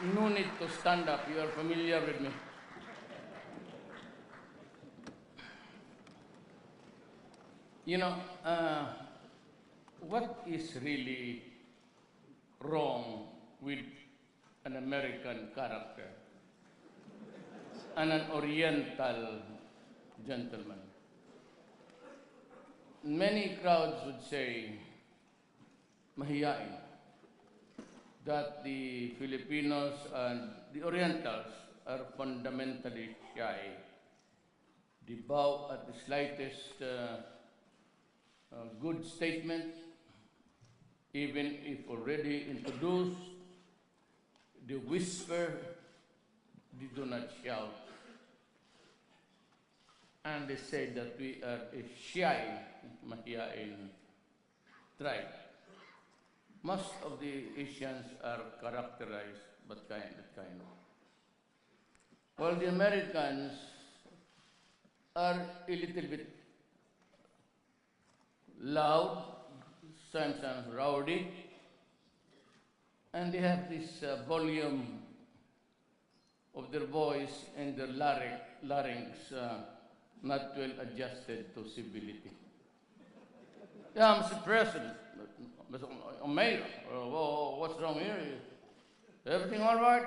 No need to stand up. You are familiar with me. You know, what is really wrong with an American character and an Oriental gentleman? Many crowds would say, mahiyain, that the Filipinos and the Orientals are fundamentally shy. They bow at the slightest good statement, even if already introduced, they whisper, they do not shout. And they say that we are a shy mahiyain tribe. Most of the Asians are characterized by that kind. While the Americans are a little bit loud, sometimes rowdy, and they have this volume of their voice and their larynx not well adjusted to civility. Yeah, Mr. President, Mr. Mayor, what's wrong here? Everything all right?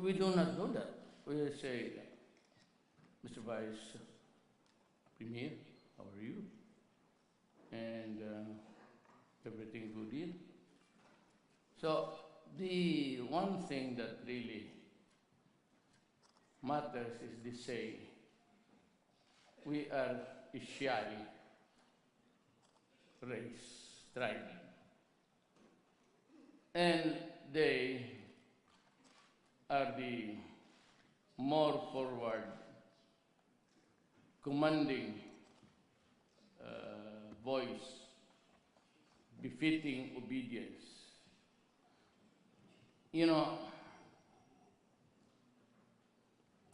We do not do that. We say, Mr. Vice Premier, how are you? And everything good here? So the one thing that really matters is they say, we are a shy race, tribe. And they are the more forward, commanding voice, befitting obedience. You know,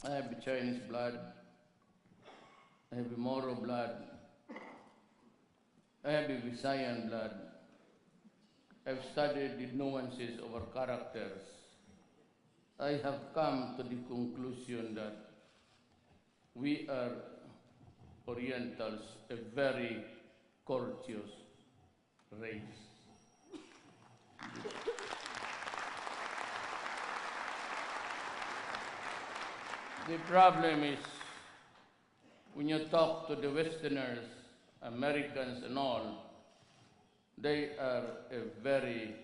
I have Chinese blood, I have Moro blood, I have Visayan blood. I've studied the nuances of our characters. I have come to the conclusion that we are Orientals, a very courteous race. The problem is when you talk to the Westerners, Americans and all, they are a very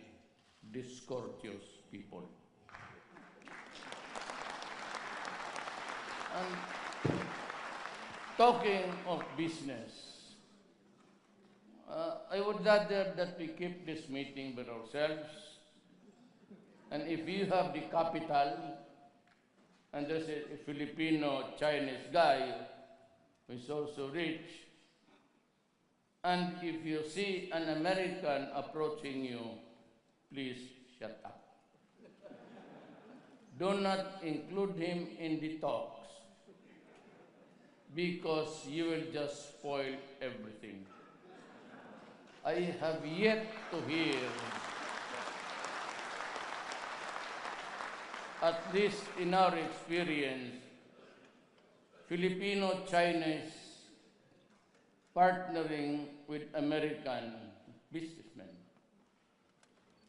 discourteous people. And talking of business, I would rather that we keep this meeting with ourselves. And if you have the capital, and there's a Filipino-Chinese guy who is also rich, and if you see an American approaching you, please shut up. Do not include him in the talks, because you will just spoil everything. I have yet to hear, at least in our experience, Filipino-Chinese partnering with American businessmen.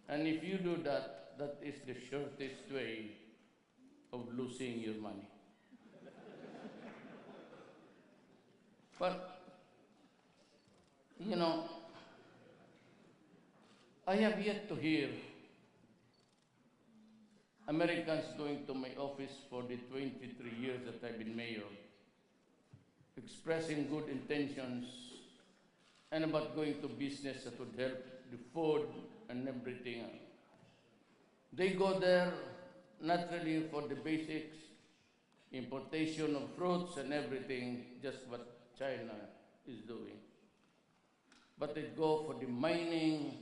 And if you do that, that is the shortest way of losing your money. But, you know, I have yet to hear Americans going to my office for the 23 years that I've been mayor, expressing good intentions and about going to business that would help the food and everything. They go there not really for the basics, importation of fruits and everything, just what China is doing. But they go for the mining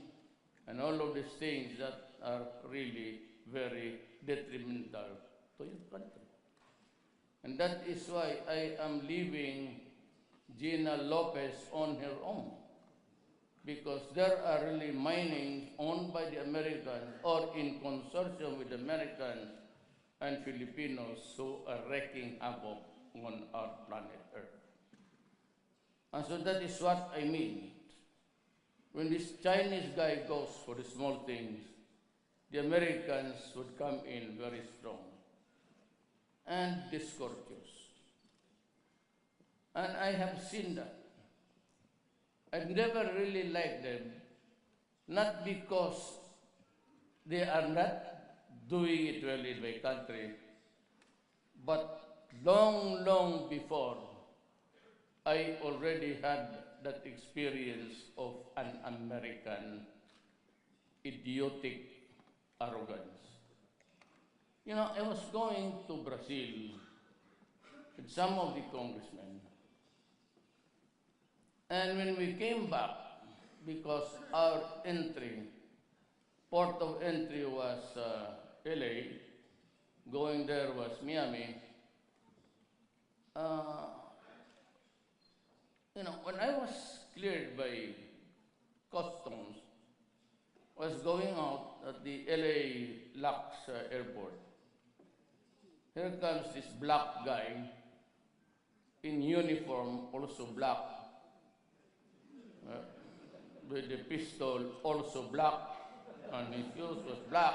and all of these things that are really very detrimental to your country. And that is why I am leaving Gina Lopez on her own, because there are really mining owned by the Americans or in consortium with Americans and Filipinos who are wreaking havoc on our planet Earth. And so that is what I mean. When this Chinese guy goes for the small things, the Americans would come in very strong and discourteous. And I have seen that. I've never really liked them, not because they are not doing it well in my country, but long before, I already had that experience of an American idiotic arrogance. You know, I was going to Brazil with some of the congressmen, and when we came back, because our port of entry was LA, going there was Miami, you know, when I was cleared by customs, was going out at the LA Lux airport. Here comes this black guy in uniform, also black, with the pistol also black, and his shoes was black.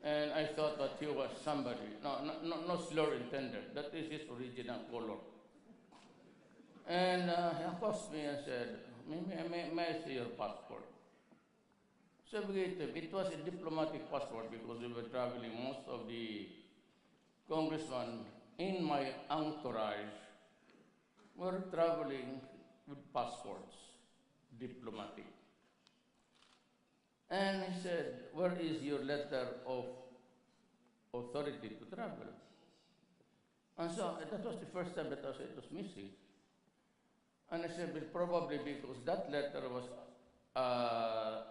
And I thought that he was somebody. No slur intended. That is his original color. And he accosted me and said, may I see your passport? So we gave him. It was a diplomatic passport because we were traveling. Most of the congressmen in my entourage were traveling with passports, diplomatic. And he said, where is your letter of authority to travel? And so that was the first time that I said it was missing. And I said, well, probably because that letter was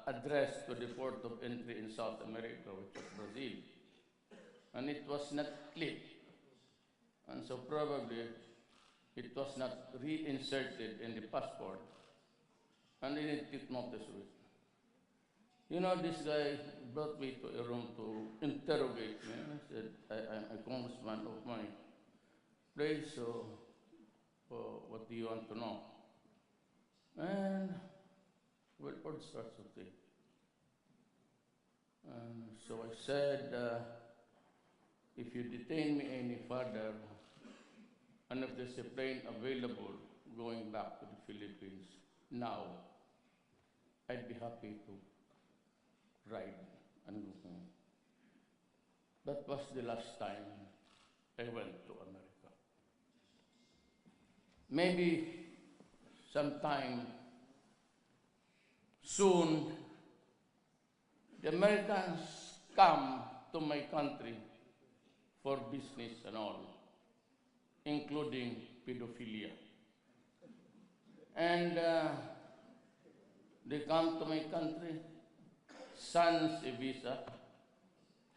addressed to the port of entry in South America, which was Brazil. And it was not clipped. And so probably it was not reinserted in the passport. And they didn't take notice of it. You know, this guy brought me to a room to interrogate me. I said, I'm a congressman of my place, so what do you want to know? And, well, all sorts of things. And so I said, if you detain me any further, and if there's a plane available going back to the Philippines now, I'd be happy to ride and go home. That was the last time I went to America. Maybe sometime soon, the Americans come to my country for business and all, including pedophilia. And they come to my country, sans a visa.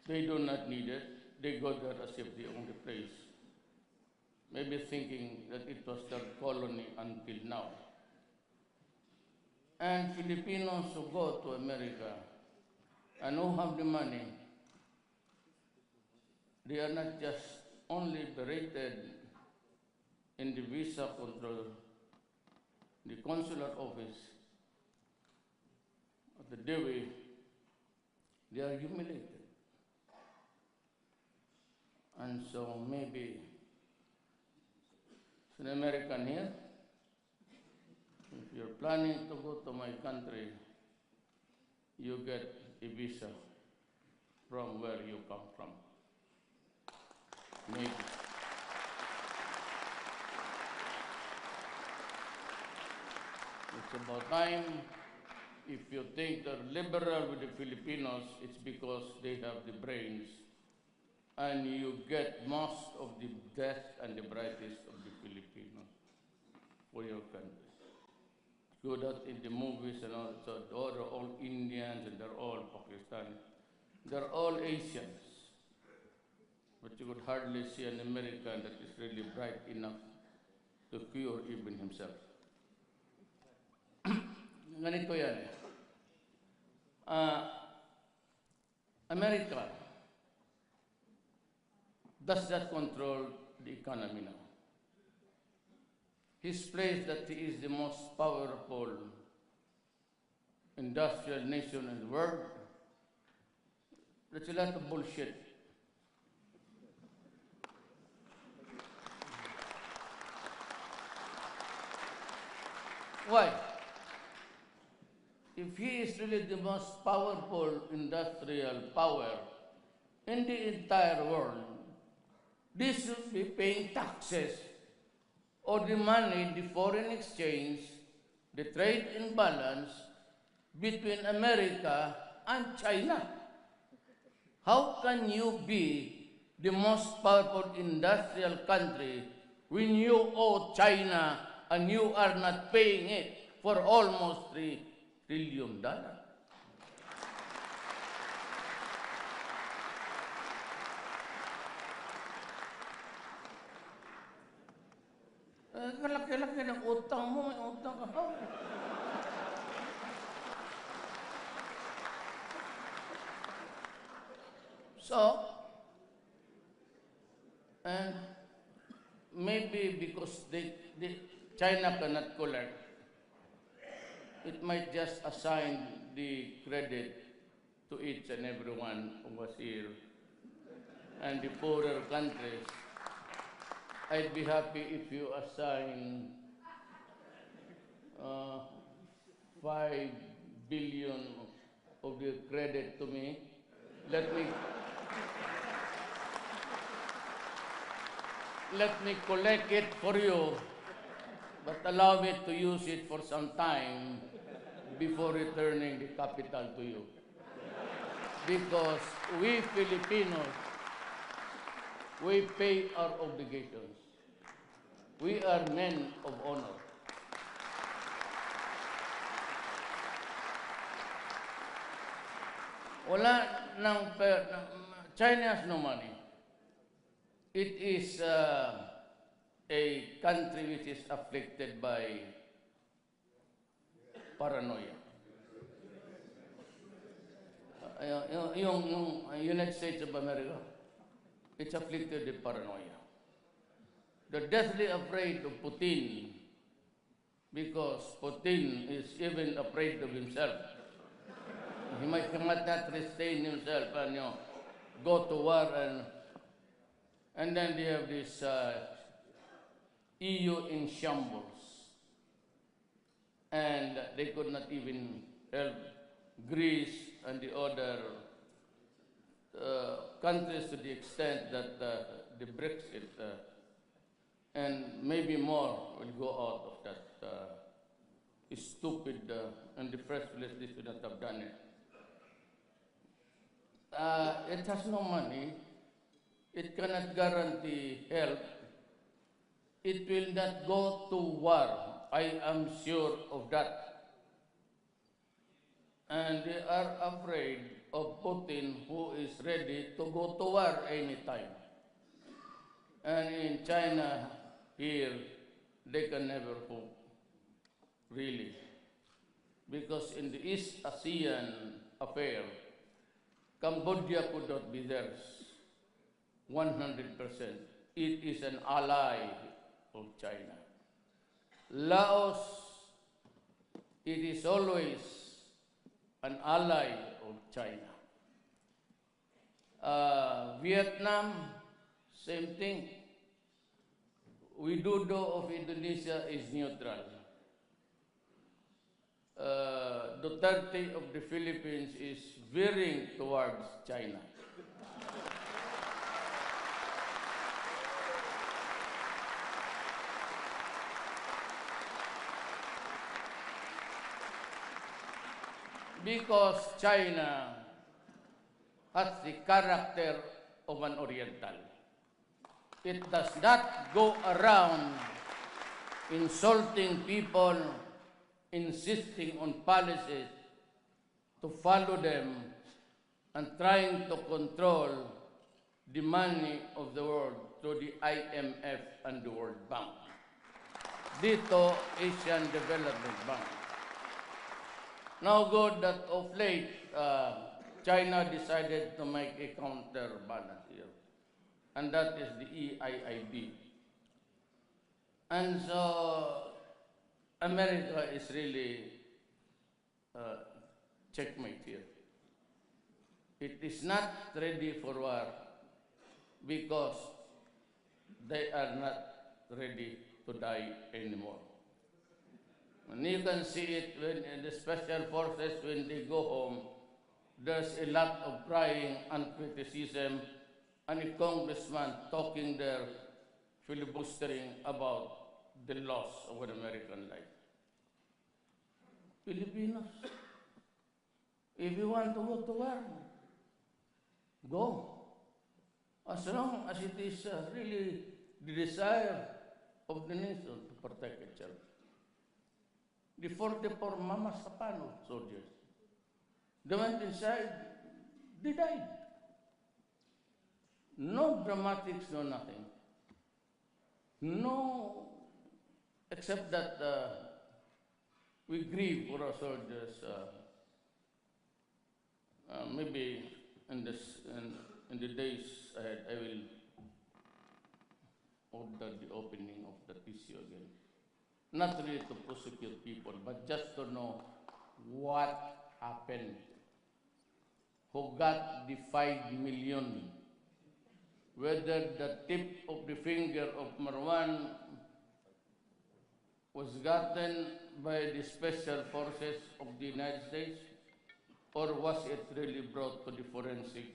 They do not need it. They go there as if they own the place. Maybe thinking that it was their colony until now. And Filipinos who go to America and who have the money, they are not just only berated in the visa control, the consular office, at the DEWI, they are humiliated. And so maybe as an American here, if you're planning to go to my country, you get a visa from where you come from. Maybe. It's about time. If you think they're liberal with the Filipinos, it's because they have the brains. And you get most of the best and the brightest of the Filipinos for your country. Go that in the movies and all, so they're all Indians and they're all Pakistani. They're all Asians. But you could hardly see an American that is really bright enough to cure even himself. ganito yan eh. America does not control the economy now. He's placed that he is the most powerful industrial nation in the world. That's a lot of bullshit. Why? If he is really the most powerful industrial power in the entire world, they should be paying taxes or the money, the foreign exchange, the trade imbalance between America and China. How can you be the most powerful industrial country when you owe China and you are not paying it for almost $3 trillion? Kalaki-laki ng utang mo, may utang ka. So, and maybe because China cannot collect, it might just assign the credit to each and everyone who was here. And the poorer countries, I'd be happy if you assign 5 billion of the credit to me. Let me collect it for you, but allow me to use it for some time before returning the capital to you. Because we Filipinos, we pay our obligations. We are men of honor. China has no money. It is a country which is afflicted by paranoia. Yung United States of America, it's afflicted with paranoia. They're deathly afraid of Putin because Putin is even afraid of himself. He might not restrain himself and go to war, and then they have this EU in shambles, and they could not even help Greece and the other countries to the extent that the Brexit and maybe more will go out of that stupid, and the first place they should not have done it. It has no money. It cannot guarantee help. It will not go to war. I am sure of that. And they are afraid of Putin, who is ready to go to war anytime. And in China, here, they can never hope, really. Because in the East ASEAN affair, Cambodia could not be theirs 100%. It is an ally of China. Laos, it is always an ally of China. Vietnam, same thing. Widodo of Indonesia is neutral. Duterte of the Philippines is veering towards China. Because China has the character of an Oriental. It does not go around insulting people, insisting on policies to follow them and trying to control the money of the world through the IMF and the World Bank. Dito, Asian Development Bank. Now good that of late, China decided to make a counterbalance here, and that is the EIIB. And so America is really uh, checkmate here. It is not ready for war because they are not ready to die anymore. And you can see it when in the special forces, when they go home, there's a lot of crying and criticism, and a congressman talking there, filibustering about the loss of an American life. Filipinos, if you want to go to war, go. As long as it is really the desire of the nation to protect itself. The 44 Mama Sapano soldiers, they went inside, they died. No dramatics, no nothing. No, except that we grieve for our soldiers. Maybe in the days ahead, I will order the opening of the tissue again. Not really to prosecute people, but just to know what happened. Who got the 5 million? Whether the tip of the finger of Marwan was gotten by the special forces of the United States, or was it really brought to the forensic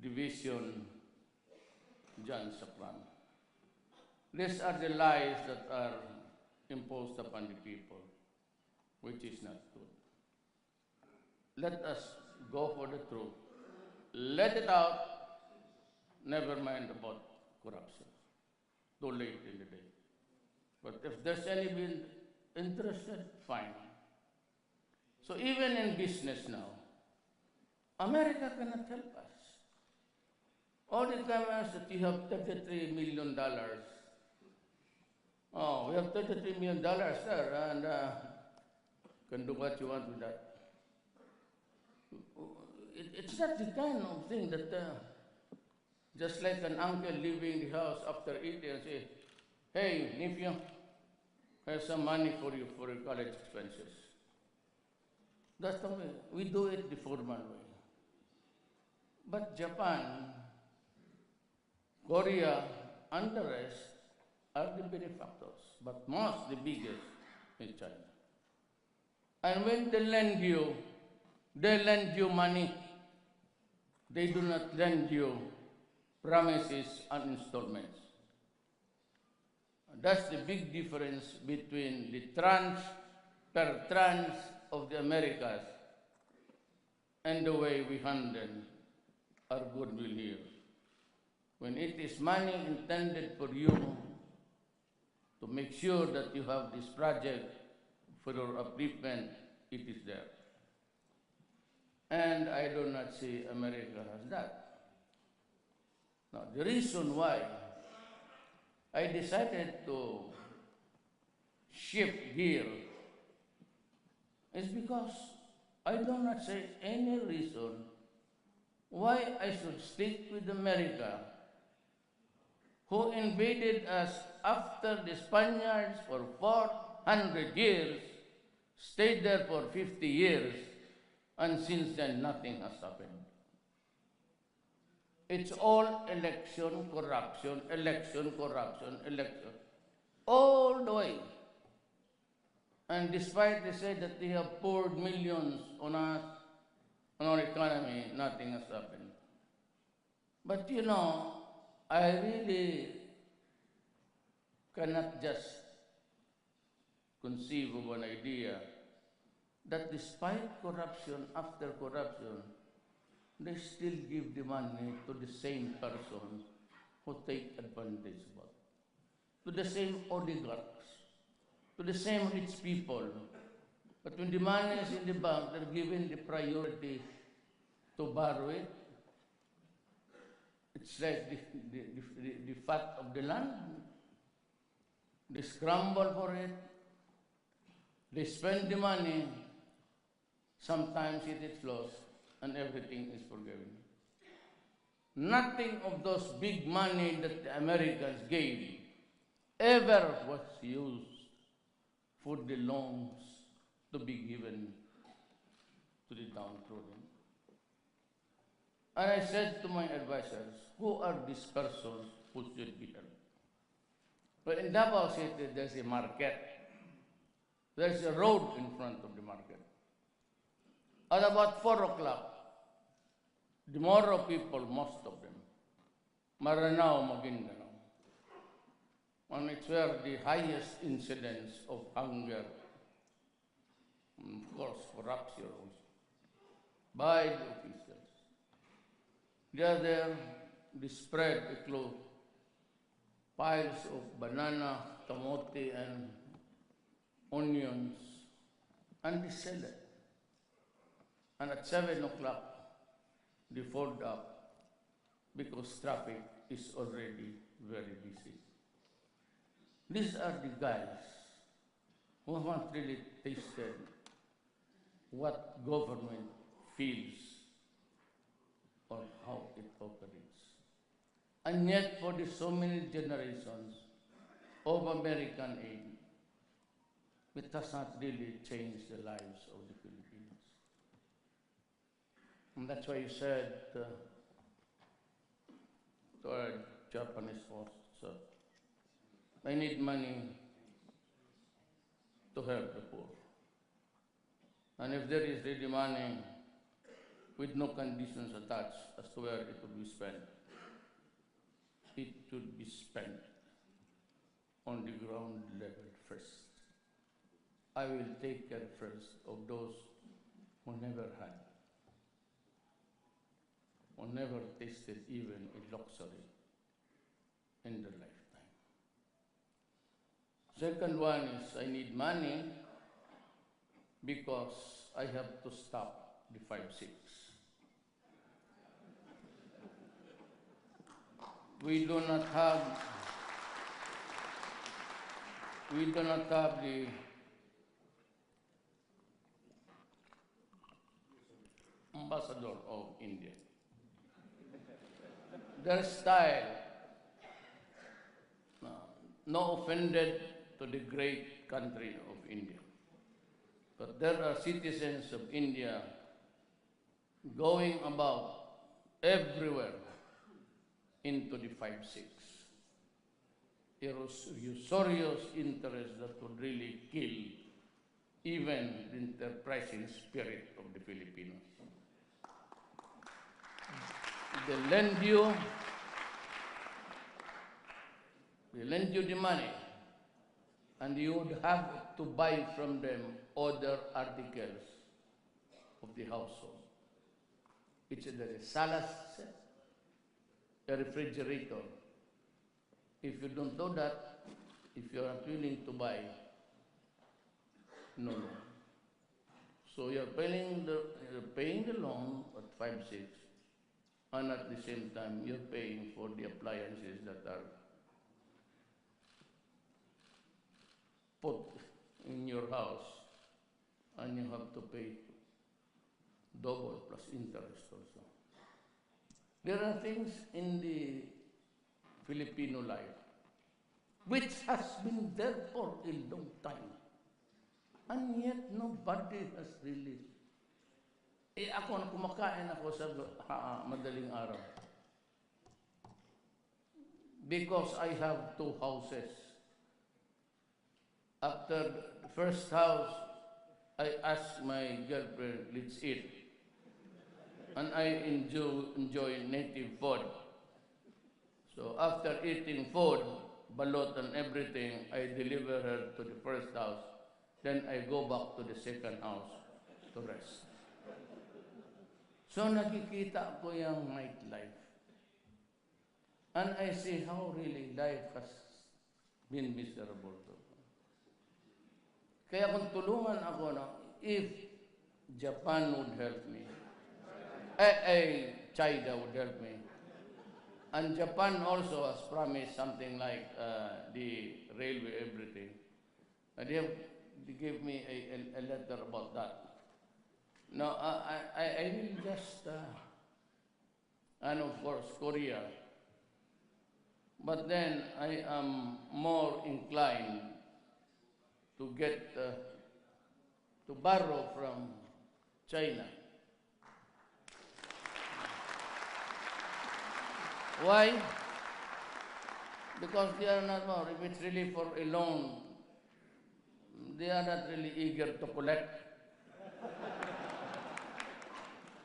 division, John Safran? These are the lies that are imposed upon the people, which is not good. Let us go for the truth. Let it out. Never mind about corruption. Too late in the day. But if there's any been interested, fine. So even in business now, America cannot help us. All the time that you have $33 million. Oh, we have $33 million, sir, and can do what you want with that. It's not the kind of thing that just like an uncle leaving the house after eating and say, hey, nephew, here's some money for you for your college expenses. That's the way. We do it the formal way. But Japan, Korea, and the rest are the benefactors, but most, the biggest, is China. And when they lend you money. They do not lend you promises and installments. That's the big difference between the per tranche of the Americas and the way we handle our goodwill here. When it is money intended for you to make sure that you have this project for your upliftment, it is there. And I do not see America has that. Now, the reason why I decided to shift gear is because I do not see any reason why I should stick with America, who invaded us after the Spaniards for 400 years, stayed there for 50 years, and since then nothing has happened. It's all election, corruption, all the way. And despite they say that they have poured millions on us, on our economy, nothing has happened. But you know, I really cannot just conceive of an idea that despite corruption after corruption, they still give the money to the same person who take advantage of it, to the same oligarchs, to the same rich people. But when the money is in the bank, they're given the priority to borrow it. It's like the fat of the land. They scramble for it. They spend the money, Sometimes it is lost and everything is forgiven. Nothing of those big money that the Americans gave ever was used for the loans to be given to the downtrodden. And I said to my advisors, who are these persons who should be helped? But in Davao City, there's a market. There's a road in front of the market. At about 4 o'clock, the Moro people, most of them, Maranao, Maguindanao, and it's where the highest incidence of hunger, and of course corruption also, by the officials. They are there, they spread a cloth, piles of banana, kamote, and onions, and they sell it. And at 7 o'clock, they fold up because traffic is already very busy. These are the guys who haven't really tasted what government feels or how it operates. And yet, for the so many generations of American aid, it has not really changed the lives of the Filipinos. And that's why you said to our Japanese host, sir, I need money to help the poor. And if there is ready money with no conditions attached as to where it would be spent, it should be spent on the ground level first. I will take care first of those who never had, who never tasted even a luxury in their lifetime. Second one is I need money because I have to stop the 5-6. We do not have the ambassador of India. Their style, no offended to the great country of India, but there are citizens of India going about everywhere into the 5-6. Usurious interest that would really kill even the enterprising spirit of the Filipinos. They lend you the money, and you would have to buy from them other articles of the household. It's either a salad set, a refrigerator. If you don't do that, if you are not willing to buy, no loan. So you're paying the loan at 5-6, and at the same time you're paying for the appliances that are put in your house, and you have to pay double plus interest also. There are things in the Filipino life which has been there for a long time, and yet nobody has really. Ako na kumakain ako sa madaling araw because I have 2 houses. After the first house, I asked my girlfriend, let's eat. And I enjoy native food. So after eating food, balot and everything, I deliver her to the first house. Then I go back to the second house to rest. So nakikita ko yung nightlife. And I see how really life has been miserable. Kaya kung tulungan ako na, if Japan would help me, China would help me, and Japan also has promised something like the railway, everything. And they gave me a letter about that. No, I will just, and of course, Korea. But then I am more inclined to get, to borrow from China. Why? Because they are not more, if it's really for a loan, they are not really eager to collect.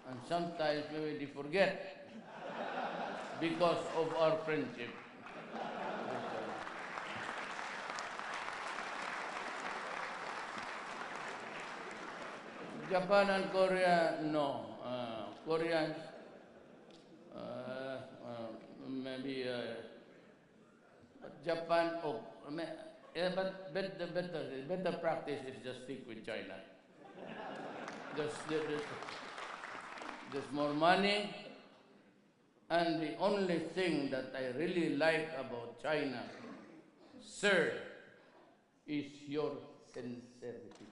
And sometimes maybe they forget because of our friendship. Japan and Korea, no. Koreans, maybe Japan, yeah, but the better practice is just stick with China. There's more money, and the only thing that I really like about China, sir, is your sincerity.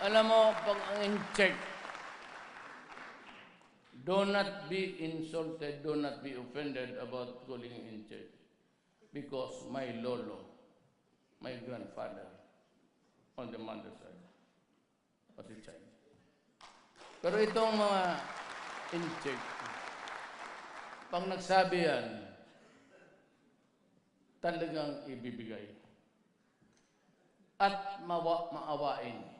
Alam mo, pag in check, do not be insulted, do not be offended about calling in check. Because my lolo, my grandfather, on the mother's side, was a Chinese. Pero itong mga in check, pag nagsabi yan, talagang ibibigay. At maawain.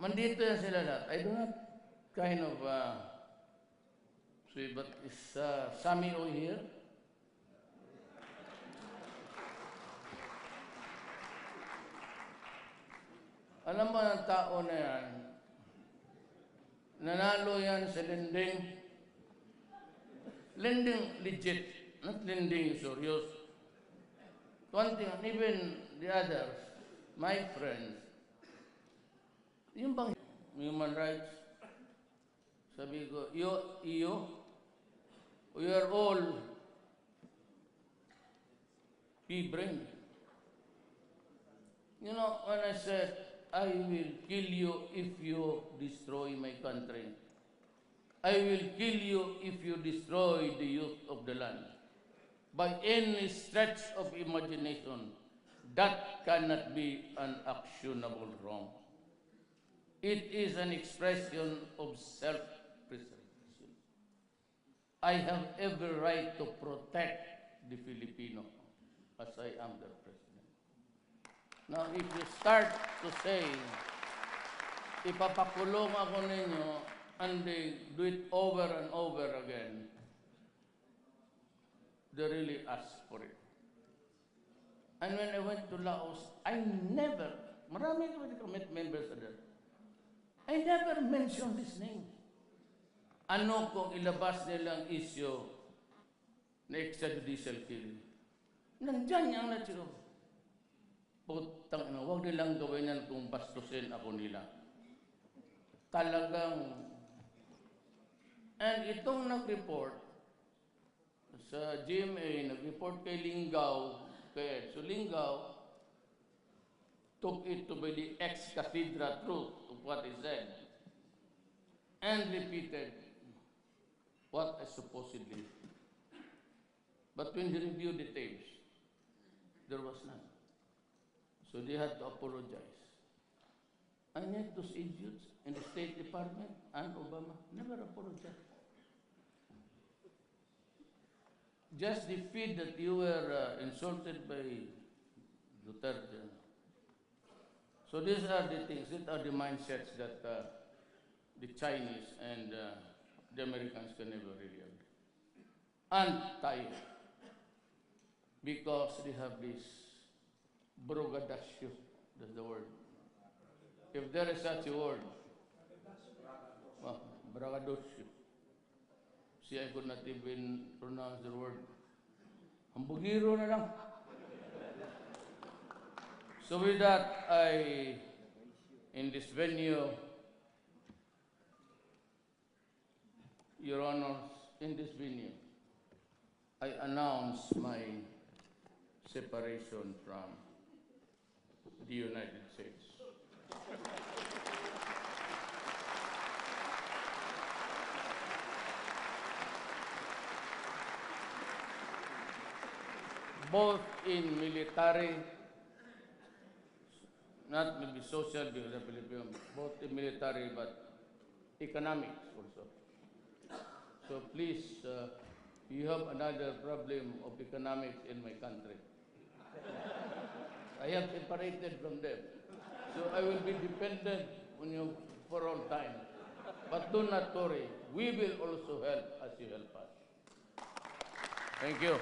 Mandito yan sila lahat. I do not kind of see, but is Sammy O here? Alam mo ng tao na yan, nanalo yan sa lending. Lending legit, not lending serious. One thing, and even the others, my friends, yung bang human rights, sabi ko, we are all pea-brained. You know, when I said, I will kill you if you destroy my country. I will kill you if you destroy the youth of the land. By any stretch of imagination, that cannot be an actionable wrong. It is an expression of self-preservation. I have every right to protect the Filipino as I am their president. Now, if you start to say, ipapakulong ako ninyo, and they do it over and over again, they really ask for it. And when I went to Laos, I never, marami kami members there, I never mentioned his name. Ano kung ilabas nilang issue na extrajudicial killing? Nandyan yung natsyo. Putang ina, huwag nilang gawin yan kung bastusin ako nila. Talagang, and itong nag-report sa GMA, nag-report kay Lingaw, so Lingaw took it to be the ex-cathedra truth of what he said and repeated what I supposedly. But when he reviewed the tapes, there was none. So they had to apologize. And yet those idiots in the State Department and Obama never apologized. Just the feed that you were insulted by Duterte. So these are the things, these are the mindsets that the Chinese and the Americans can never really agree. Anti, because they have this brogadasyo, that's the word. If there is such a word, bragadosyo. See, I could not even pronounce the word. Hambugiro na lang. So with that, in this venue, Your Honors, in this venue, I announce my separation from the United States. Both in military, not maybe social, because I believe both in military, but economics also. So please, you have another problem of economics in my country. I am separated from them. So I will be dependent on you for all time. But do not worry, we will also help as you help us. Thank you.